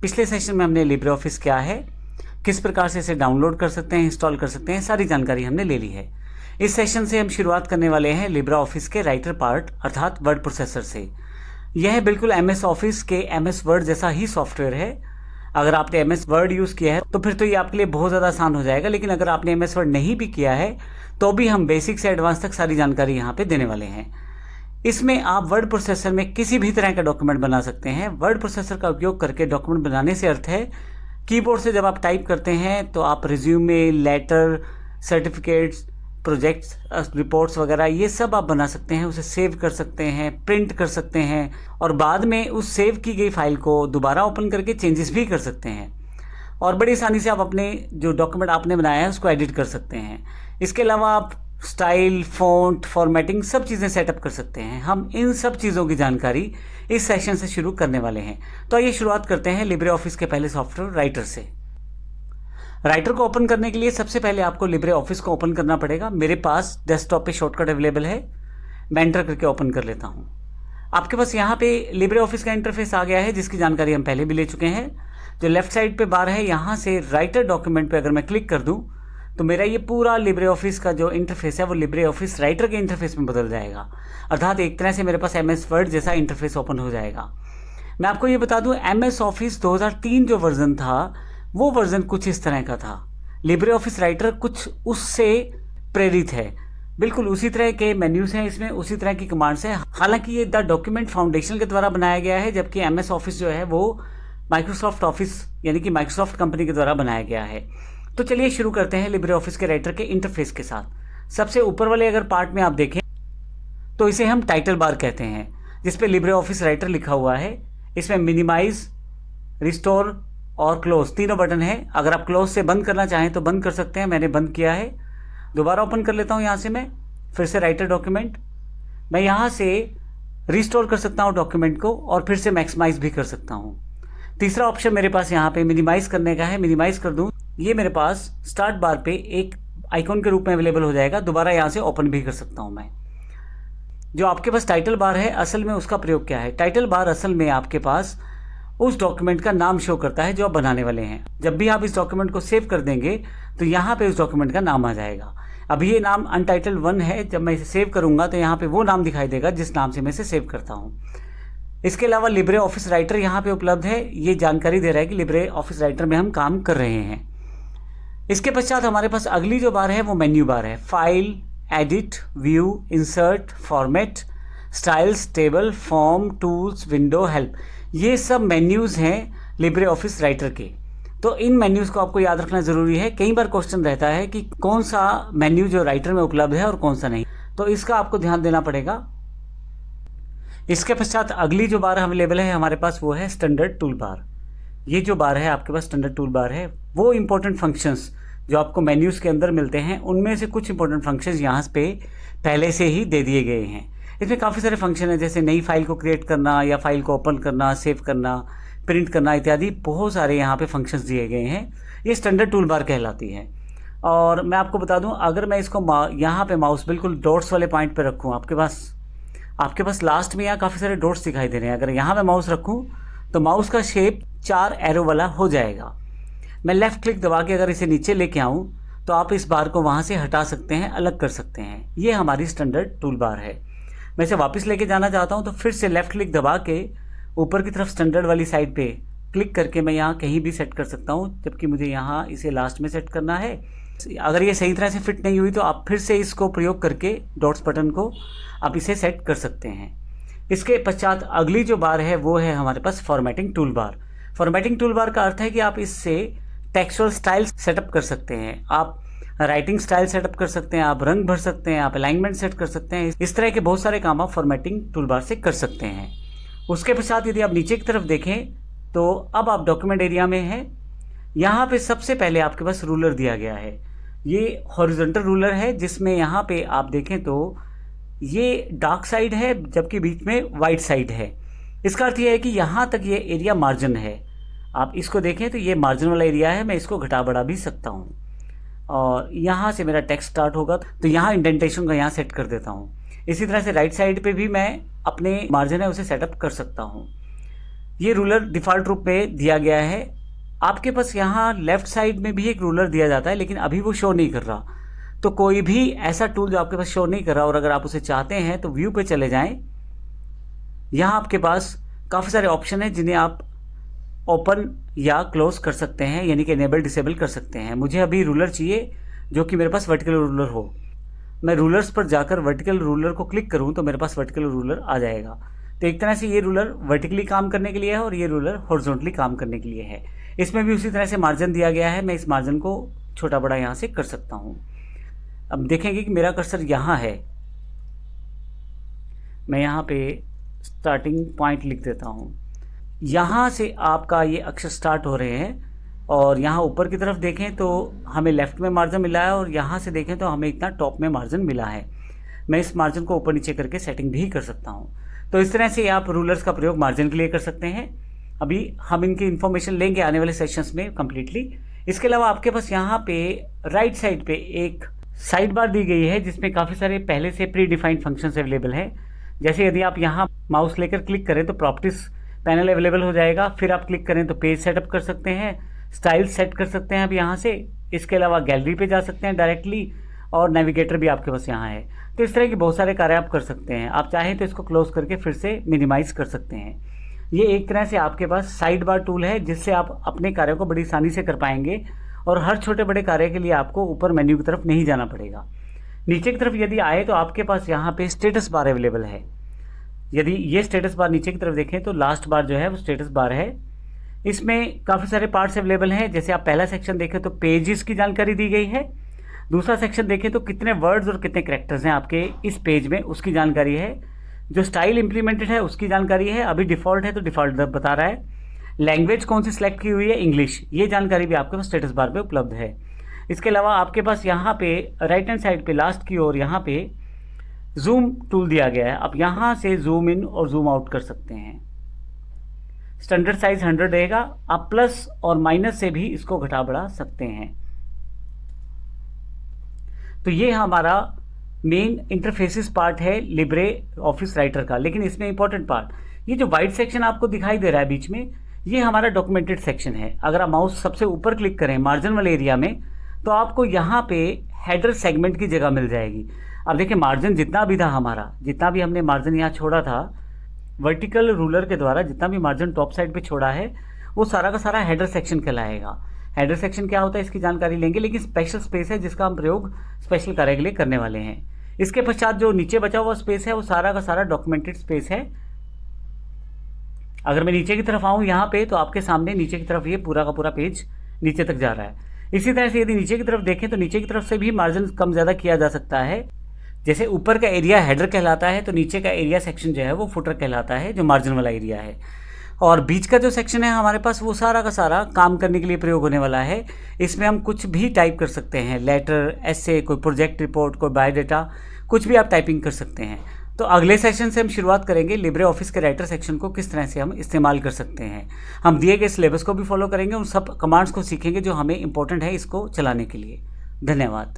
पिछले सेशन में हमने लिब्रे ऑफिस क्या है, किस प्रकार से इसे डाउनलोड कर सकते हैं, इंस्टॉल कर सकते हैं, सारी जानकारी हमने ले ली है। इस सेशन से हम शुरुआत करने वाले हैं लिब्रे ऑफिस के राइटर पार्ट अर्थात वर्ड प्रोसेसर से। यह बिल्कुल MS ऑफिस के MS वर्ड जैसा ही सॉफ्टवेयर है। अगर आपने MS वर्ड यूज़ किया है तो फिर तो ये आपके लिए बहुत ज़्यादा आसान हो जाएगा, लेकिन अगर आपने MS वर्ड नहीं भी किया है तो भी हम बेसिक से एडवांस तक सारी जानकारी यहाँ पे देने वाले हैं। इसमें आप वर्ड प्रोसेसर में किसी भी तरह का डॉक्यूमेंट बना सकते हैं। वर्ड प्रोसेसर का उपयोग करके डॉक्यूमेंट बनाने से अर्थ है कीबोर्ड से जब आप टाइप करते हैं तो आप resume, letter, certificates, projects, reports वगैरह ये सब आप बना सकते हैं, उसे सेव कर सकते हैं, प्रिंट कर सकते हैं और बाद में उस सेव की गई फाइल को दोबारा ओपन करके चेंजेस भी कर सकते हैं और बड़ी आसानी से आप अपने जो डॉक्यूमेंट आपने बनाया है उसको एडिट कर सकते हैं। इसके अलावा आप स्टाइल, फ़ॉन्ट, फॉर्मेटिंग सब चीज़ें सेटअप कर सकते हैं। हम इन सब चीज़ों की जानकारी इस सेशन से शुरू करने वाले हैं। तो आइए शुरुआत करते हैं लिब्रे ऑफिस के पहले सॉफ्टवेयर राइटर से। राइटर को ओपन करने के लिए सबसे पहले आपको लिब्रे ऑफिस को ओपन करना पड़ेगा। मेरे पास डेस्कटॉप पे शॉर्टकट अवेलेबल है, मैं एंटर करके ओपन कर लेता हूँ। आपके पास यहाँ पे लिब्रे ऑफिस का इंटरफेस आ गया है जिसकी जानकारी हम पहले भी ले चुके हैं। जो लेफ्ट साइड पे बार है यहाँ से राइटर डॉक्यूमेंट पे अगर मैं क्लिक कर दूँ तो मेरा ये पूरा लिब्रे ऑफिस का जो इंटरफेस है वो लिब्रे ऑफिस राइटर के इंटरफेस में बदल जाएगा, अर्थात एक तरह से मेरे पास MS वर्ड जैसा इंटरफेस ओपन हो जाएगा। मैं आपको ये बता दूं MS ऑफिस 2003 जो वर्जन था वो वर्जन कुछ इस तरह का था। लिब्रे ऑफिस राइटर कुछ उससे प्रेरित है, बिल्कुल उसी तरह के मेन्यूज हैं इसमें, उसी तरह की कमांड्स हैं। हालांकि ये द डॉक्यूमेंट फाउंडेशन के द्वारा बनाया गया है, जबकि MS ऑफिस जो है वो माइक्रोसॉफ्ट ऑफिस यानी कि माइक्रोसॉफ्ट कंपनी के द्वारा बनाया गया है। तो चलिए शुरू करते हैं लिब्रे ऑफिस के राइटर के इंटरफेस के साथ। सबसे ऊपर वाले अगर पार्ट में आप देखें तो इसे हम टाइटल बार कहते हैं, जिस पे लिब्रे ऑफिस राइटर लिखा हुआ है। इसमें मिनिमाइज, रिस्टोर और क्लोज तीनों बटन हैं। अगर आप क्लोज से बंद करना चाहें तो बंद कर सकते हैं, मैंने बंद किया है। दोबारा ओपन कर लेता हूँ यहाँ से मैं फिर से राइटर डॉक्यूमेंट। मैं यहाँ से रिस्टोर कर सकता हूँ डॉक्यूमेंट को और फिर से मैक्सिमाइज भी कर सकता हूँ। तीसरा ऑप्शन मेरे पास यहाँ पे मिनिमाइज करने का है, मिनिमाइज कर दूँ। ये मेरे पास स्टार्ट बार पे एक आइकॉन के रूप में अवेलेबल हो जाएगा, दोबारा यहाँ से ओपन भी कर सकता हूँ मैं। जो आपके पास टाइटल बार है असल में उसका प्रयोग क्या है? टाइटल बार असल में आपके पास उस डॉक्यूमेंट का नाम शो करता है जो आप बनाने वाले हैं। जब भी आप इस डॉक्यूमेंट को सेव कर देंगे तो यहाँ पे उस डॉक्यूमेंट का नाम आ जाएगा। अभी ये नाम अनटाइटल 1 है, जब मैं इसे सेव करूँगा तो यहाँ पे वो नाम दिखाई देगा जिस नाम से मैं इसे सेव करता हूँ। इसके अलावा लिब्रे ऑफिस राइटर यहाँ पे उपलब्ध है, ये जानकारी दे रहा है कि लिब्रे ऑफिस राइटर में हम काम कर रहे हैं। इसके पश्चात हमारे पास अगली जो बार है वो मेन्यू बार है। File, edit, view, insert, format, styles, table, form, tools, window, help, ये सब मेन्यूज़ हैं लिब्रे ऑफिस राइटर के। तो इन मेन्यूज़ को आपको याद रखना ज़रूरी है। कई बार क्वेश्चन रहता है कि कौन सा मेन्यू जो राइटर में उपलब्ध है और कौन सा नहीं, तो इसका आपको ध्यान देना पड़ेगा। इसके पश्चात अगली जो बार अवेलेबल है हमारे पास वो है स्टैंडर्ड टूल बार। ये जो बार है आपके पास स्टैंडर्ड टूल बार है, वो इंपॉर्टेंट फंक्शंस जो आपको मेन्यूज़ के अंदर मिलते हैं उनमें से कुछ इंपॉर्टेंट फंक्शंस यहाँ पे पहले से ही दे दिए गए हैं। इसमें काफ़ी सारे फंक्शन हैं, जैसे नई फाइल को क्रिएट करना या फाइल को ओपन करना, सेव करना, प्रिंट करना इत्यादि बहुत सारे यहाँ पे फंक्शंस दिए गए हैं। ये स्टैंडर्ड टूल बार कहलाती है। और मैं आपको बता दूँ, अगर मैं इसको यहाँ पर माउस बिल्कुल डॉट्स वाले पॉइंट पर रखूँ, आपके पास लास्ट में यहाँ काफ़ी सारे डॉट्स दिखाई दे रहे हैं। अगर यहाँ मैं माउस रखूँ तो माउस का शेप 4 एरो वाला हो जाएगा। मैं लेफ़्ट क्लिक दबा के अगर इसे नीचे लेके आऊँ तो आप इस बार को वहाँ से हटा सकते हैं, अलग कर सकते हैं। ये हमारी स्टैंडर्ड टूल बार है। मैं इसे वापस लेके जाना चाहता हूँ तो फिर से लेफ़्ट क्लिक दबा के ऊपर की तरफ स्टैंडर्ड वाली साइड पे क्लिक करके मैं यहाँ कहीं भी सेट कर सकता हूँ, जबकि मुझे यहाँ इसे लास्ट में सेट करना है। अगर ये सही तरह से फिट नहीं हुई तो आप फिर से इसको प्रयोग करके डॉट्स बटन को आप इसे सेट कर सकते हैं। इसके पश्चात अगली जो बार है वो है हमारे पास formatting tool bar. Formatting tool bar का अर्थ है कि आप इससे टेक्सचुअल स्टाइल सेटअप कर सकते हैं, आप राइटिंग स्टाइल सेटअप कर सकते हैं, आप रंग भर सकते हैं, आप अलाइनमेंट सेट कर सकते हैं। इस तरह के बहुत सारे काम आप फॉर्मेटिंग टूल बार से कर सकते हैं। उसके पश्चात यदि आप नीचे की तरफ देखें तो अब आप डॉक्यूमेंट एरिया में हैं। यहाँ पे सबसे पहले आपके पास रूलर दिया गया है। ये हॉरिजॉन्टल रूलर है जिसमें यहाँ पे आप देखें तो ये डार्क साइड है जबकि बीच में वाइट साइड है। इसका अर्थ ये है कि यहाँ तक ये एरिया मार्जिन है। आप इसको देखें तो ये मार्जिन वाला एरिया है, मैं इसको घटा बढ़ा भी सकता हूँ। और यहाँ से मेरा टेक्स्ट स्टार्ट होगा तो यहाँ इंडेंटेशन को यहाँ सेट कर देता हूँ। इसी तरह से राइट साइड पे भी मैं अपने मार्जिन है उसे सेटअप कर सकता हूँ। ये रूलर डिफ़ॉल्ट रूप में दिया गया है। आपके पास यहाँ लेफ़्ट साइड में भी एक रूलर दिया जाता है, लेकिन अभी वो शो नहीं कर रहा। तो कोई भी ऐसा टूल जो आपके पास शो नहीं कर रहा और अगर आप उसे चाहते हैं तो व्यू पे चले जाएं। यहाँ आपके पास काफ़ी सारे ऑप्शन हैं जिन्हें आप ओपन या क्लोज कर सकते हैं, यानी कि इनेबल डिसेबल कर सकते हैं। मुझे अभी रूलर चाहिए जो कि मेरे पास वर्टिकल रूलर हो। मैं रूलर्स पर जाकर वर्टिकल रूलर को क्लिक करूं तो मेरे पास वर्टिकल रूलर आ जाएगा। तो एक तरह से ये रूलर वर्टिकली काम करने के लिए है और ये रूलर हॉरिजॉन्टली काम करने के लिए है। इसमें भी उसी तरह से मार्जिन दिया गया है। मैं इस मार्जिन को छोटा बड़ा यहाँ से कर सकता हूँ। अब देखेंगे कि मेरा कर्सर यहाँ है। मैं यहाँ पे स्टार्टिंग पॉइंट लिख देता हूँ। यहाँ से आपका ये अक्षर स्टार्ट हो रहे हैं और यहाँ ऊपर की तरफ देखें तो हमें लेफ़्ट में मार्जिन मिला है और यहाँ से देखें तो हमें इतना टॉप में मार्जिन मिला है। मैं इस मार्जिन को ऊपर नीचे करके सेटिंग भी कर सकता हूँ। तो इस तरह से आप रूलर्स का प्रयोग मार्जिन के लिए कर सकते हैं। अभी हम इनकी इन्फॉर्मेशन लेंगे आने वाले सेशंस में कम्प्लीटली। इसके अलावा आपके पास यहाँ पे राइट साइड पे एक साइड बार दी गई है जिसमें काफ़ी सारे पहले से प्री डिफाइंड फंक्शंस अवेलेबल हैं। जैसे यदि आप यहाँ माउस लेकर क्लिक करें तो प्रॉपर्टीज पैनल अवेलेबल हो जाएगा। फिर आप क्लिक करें तो पेज सेटअप कर सकते हैं, स्टाइल सेट कर सकते हैं अब यहाँ से। इसके अलावा गैलरी पे जा सकते हैं डायरेक्टली और नेविगेटर भी आपके पास यहाँ है। तो इस तरह के बहुत सारे कार्य आप कर सकते हैं। आप चाहें तो इसको क्लोज करके फिर से मिनिमाइज कर सकते हैं। ये एक तरह से आपके पास साइड बार टूल है जिससे आप अपने कार्यों को बड़ी आसानी से कर पाएंगे और हर छोटे बड़े कार्य के लिए आपको ऊपर मेन्यू की तरफ नहीं जाना पड़ेगा। नीचे की तरफ यदि आए तो आपके पास यहाँ पे स्टेटस बार अवेलेबल है। यदि ये स्टेटस बार नीचे की तरफ देखें तो लास्ट बार जो है वो स्टेटस बार है। इसमें काफ़ी सारे पार्ट्स अवेलेबल हैं। जैसे आप पहला सेक्शन देखें तो पेजेस की जानकारी दी गई है। दूसरा सेक्शन देखें तो कितने वर्ड्स और कितने कैरेक्टर्स हैं आपके इस पेज में, उसकी जानकारी है। जो स्टाइल इंप्लीमेंटेड है उसकी जानकारी है। अभी डिफ़ॉल्ट है तो डिफ़ॉल्ट बता रहा है। लैंग्वेज कौन सी सिलेक्ट की हुई है, इंग्लिश, ये जानकारी भी आपके पास स्टेटस बार पे उपलब्ध है। इसके अलावा आपके पास यहाँ पे राइट हैंड साइड पे लास्ट की ओर यहाँ पे जूम टूल दिया गया है। आप यहाँ से जूम इन और जूम आउट कर सकते हैं। स्टैंडर्ड साइज 100 रहेगा। आप प्लस और माइनस से भी इसको घटा बढ़ा सकते हैं। तो ये हमारा मेन इंटरफेसिस पार्ट है लिब्रे ऑफिस राइटर का। लेकिन इसमें इंपॉर्टेंट पार्ट, ये जो वाइट सेक्शन आपको दिखाई दे रहा है बीच में, ये हमारा डॉक्यूमेंटेड सेक्शन है। अगर आप माउस सबसे ऊपर क्लिक करें मार्जिन वाले एरिया में तो आपको यहाँ पे हेडर सेगमेंट की जगह मिल जाएगी। अब देखिए मार्जिन जितना भी था हमारा, जितना भी हमने मार्जिन यहाँ छोड़ा था वर्टिकल रूलर के द्वारा, जितना भी मार्जिन टॉप साइड पे छोड़ा है वो सारा का सारा हेडर सेक्शन कहलाएगा। हेडर सेक्शन क्या होता है इसकी जानकारी लेंगे, लेकिन स्पेशल स्पेस है जिसका हम प्रयोग स्पेशल कार्य के लिए करने वाले हैं। इसके पश्चात जो नीचे बचा हुआ स्पेस है वो सारा का सारा डॉक्यूमेंटेड स्पेस है। अगर मैं नीचे की तरफ आऊँ यहाँ पे तो आपके सामने नीचे की तरफ ये पूरा का पूरा पेज नीचे तक जा रहा है। इसी तरह से यदि नीचे की तरफ देखें तो नीचे की तरफ से भी मार्जिन कम ज़्यादा किया जा सकता है। जैसे ऊपर का एरिया हेडर कहलाता है तो नीचे का एरिया सेक्शन जो है वो फुटर कहलाता है, जो मार्जिन वाला एरिया है। और बीच का जो सेक्शन है हमारे पास वो सारा का सारा काम करने के लिए प्रयोग होने वाला है। इसमें हम कुछ भी टाइप कर सकते हैं, लेटर, एसे, कोई प्रोजेक्ट रिपोर्ट, कोई बायोडाटा, कुछ भी आप टाइपिंग कर सकते हैं। तो अगले सेशन से हम शुरुआत करेंगे लिब्रे ऑफिस के राइटर सेक्शन को किस तरह से हम इस्तेमाल कर सकते हैं। हम दिए गए सिलेबस को भी फॉलो करेंगे, उन सब कमांड्स को सीखेंगे जो हमें इंपॉर्टेंट है इसको चलाने के लिए। धन्यवाद।